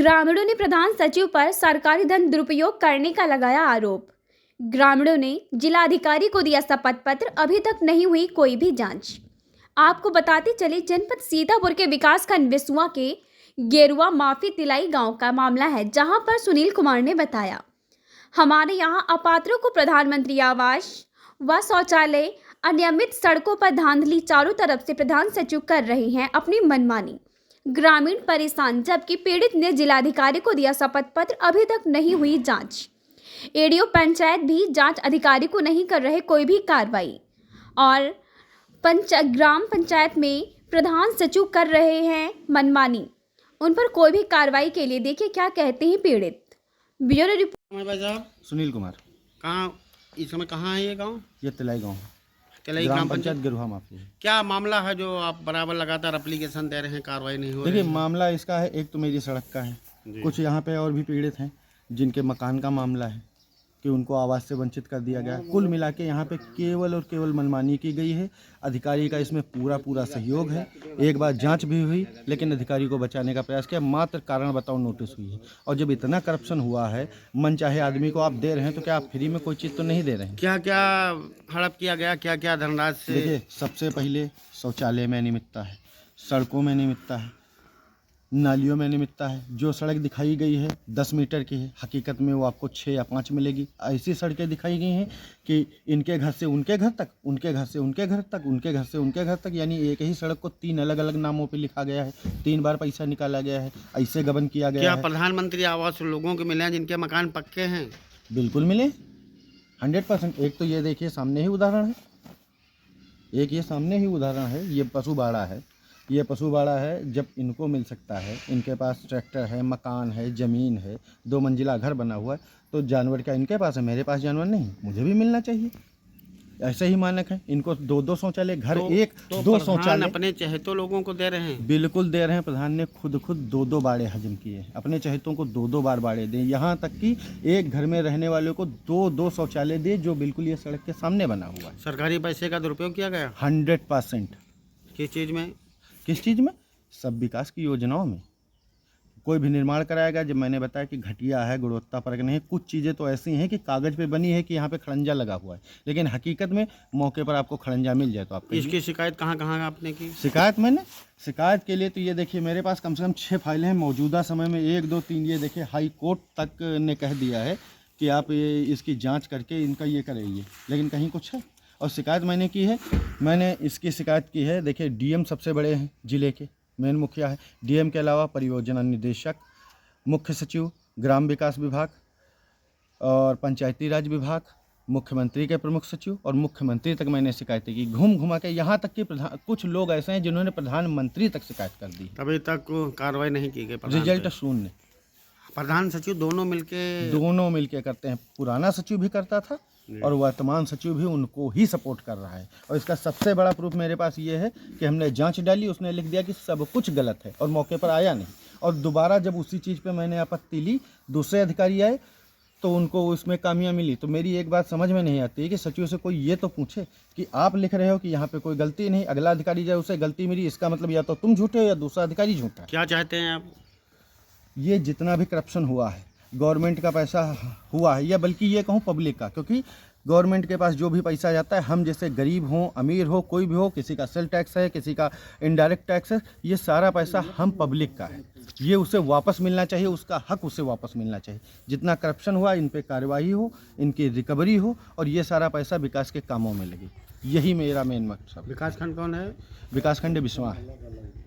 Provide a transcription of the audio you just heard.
ग्रामीणों ने प्रधान सचिव पर सरकारी धन दुरुपयोग करने का लगाया आरोप। ग्रामीणों ने जिलाधिकारी को दिया शपथ पत्र, अभी तक नहीं हुई कोई भी जांच। आपको बताते चले, जनपद सीतापुर के विकासखंड बिसुआ के गेरुआ माफी तिलाई गांव का मामला है, जहां पर सुनील कुमार ने बताया, हमारे यहां अपात्रों को प्रधानमंत्री आवास व शौचालय, अनियमित सड़कों पर धांधली चारों तरफ से प्रधान सचिव कर रहे हैं अपनी मनमानी। ग्रामीण परेशान, जबकि पीड़ित ने जिलाधिकारी को दिया शपथ पत्र, अभी तक नहीं हुई जांच। एडीओ पंचायत भी जांच अधिकारी को नहीं कर रहे कोई भी कार्रवाई, और ग्राम पंचायत में प्रधान सचिव कर रहे हैं मनमानी, उन पर कोई भी कार्रवाई के लिए देखिए क्या कहते हैं पीड़ित। Bureau report. भाई साहब, सुनील कुमार। कहाँ इस समय कहाँ है ये गांव? ये तिलाई गांव है, तिलाई ग्राम पंचायत गेरुआ माफी है। क्या मामला है जो आप बराबर लगातार एप्लीकेशन दे रहे हैं, कार्रवाई नहीं हो रही देखिए, है? मामला इसका है, एक तो मेरी सड़क का है, कुछ यहाँ पे और भी पीड़ित हैं जिनके मकान का मामला है कि उनको आवास से वंचित कर दिया गया। कुल मिला के यहाँ पे केवल और केवल मनमानी की गई है। अधिकारी का इसमें पूरा सहयोग है। एक बार जांच भी हुई, लेकिन अधिकारी को बचाने का प्रयास किया, मात्र कारण बताओ नोटिस हुई है। और जब इतना करप्शन हुआ है, मन चाहे आदमी को आप दे रहे हैं, तो क्या आप फ्री में कोई चीज़ तो नहीं दे रहे हैं? क्या क्या हड़प किया गया, क्या क्या धनराशि से? देखिए, सबसे पहले शौचालय में अनियमितता है, सड़कों में अनियमितता है, नालियों में अनियमितता है। जो सड़क दिखाई गई है 10 मीटर की है, हकीकत में वो आपको 6 या 5 मिलेगी। ऐसी सड़कें दिखाई गई हैं कि इनके घर से उनके घर तक, उनके घर से उनके घर तक, उनके घर से उनके घर तक, यानी एक ही सड़क को 3 अलग अलग नामों पे लिखा गया है, 3 बार पैसा निकाला गया है, ऐसे गबन किया गया क्या है। प्रधानमंत्री आवास लोगों को मिले हैं जिनके मकान पक्के हैं? बिल्कुल मिले, 100%। एक तो ये देखिए सामने ही उदाहरण है, एक ये सामने ही उदाहरण है। ये पशुबाड़ा है, ये पशुबाड़ा है। जब इनको मिल सकता है, इनके पास ट्रैक्टर है, मकान है, ज़मीन है, 2 मंजिला घर बना हुआ है, तो जानवर क्या इनके पास है? मेरे पास जानवर नहीं, मुझे भी मिलना चाहिए। ऐसे ही मानक है। इनको 2-2 शौचालय, घर एक, 2 शौचालय अपने चहेतों लोगों को दे रहे हैं। बिल्कुल दे रहे हैं। प्रधान ने खुद 2-2 बाड़े हजम किए हैं, अपने चहेतों को 2-2 बार बाड़े दें। यहाँ तक कि एक घर में रहने वालों को 2-2 शौचालय दे, जो बिल्कुल ये सड़क के सामने बना हुआ है। सरकारी पैसे का दुरुपयोग किया गया 100%। किस चीज़ में? किस चीज़ में? सब विकास की योजनाओं में। कोई भी निर्माण कराएगा, जब मैंने बताया कि घटिया है, गुणवत्ता परक नहीं है। कुछ चीज़ें तो ऐसी हैं कि कागज़ पे बनी है कि यहाँ पे खड़ंजा लगा हुआ है, लेकिन हकीकत में मौके पर आपको खड़ंजा मिल जाए तो आप इसकी शिकायत कहाँ आपने की? शिकायत के लिए तो ये देखिए, मेरे पास कम से कम 6 फाइलें हैं। मौजूदा समय में 1, 2, 3 ये देखिए हाई कोर्ट तक ने कह दिया है कि आप ये इसकी जाँच करके इनका ये करेंगे, लेकिन कहीं कुछ है। और शिकायत मैंने की है, मैंने इसकी शिकायत की है। देखिए, डीएम सबसे बड़े हैं ज़िले के, मेन मुखिया है। डीएम के अलावा परियोजना निदेशक, मुख्य सचिव, ग्राम विकास विभाग और पंचायती राज विभाग, मुख्यमंत्री के प्रमुख सचिव और मुख्यमंत्री तक मैंने शिकायतें की, घूम घुमा के। यहाँ तक कि कुछ लोग ऐसे हैं जिन्होंने प्रधानमंत्री तक शिकायत कर दी। अभी तक कार्रवाई नहीं की गई। रिजल्ट शून्य। प्रधान सचिव दोनों मिलके करते हैं। पुराना सचिव भी करता था और वर्तमान सचिव भी उनको ही सपोर्ट कर रहा है। और इसका सबसे बड़ा प्रूफ मेरे पास ये है कि हमने जांच डाली, उसने लिख दिया कि सब कुछ गलत है और मौके पर आया नहीं। और दोबारा जब उसी चीज़ पे मैंने आपत्ति ली, दूसरे अधिकारी आए तो उनको उसमें कामयाबी मिली। तो मेरी एक बात समझ में नहीं आती है कि सचिव से कोई ये तो पूछे कि आप लिख रहे हो कि यहाँ पे कोई गलती नहीं, अगला अधिकारी जाए उसे गलती मिली, इसका मतलब या तो तुम झूठे हो या दूसरा अधिकारी झूठा है। क्या चाहते हैं आप? ये जितना भी करप्शन हुआ है, गवर्नमेंट का पैसा हुआ है, या बल्कि ये कहूँ पब्लिक का, क्योंकि गवर्नमेंट के पास जो भी पैसा जाता है, हम जैसे गरीब हों, अमीर हो, कोई भी हो, किसी का सेल टैक्स है, किसी का इनडायरेक्ट टैक्स है, ये सारा पैसा हम पब्लिक का है। ये उसे वापस मिलना चाहिए, उसका हक उसे वापस मिलना चाहिए। जितना करप्शन हुआ, इन पे कार्रवाई हो, इनकी रिकवरी हो और ये सारा पैसा विकास के कामों में लगे। यही मेरा मेन मकसद। विकासखंड कौन है? विकासखंड बिसवा है।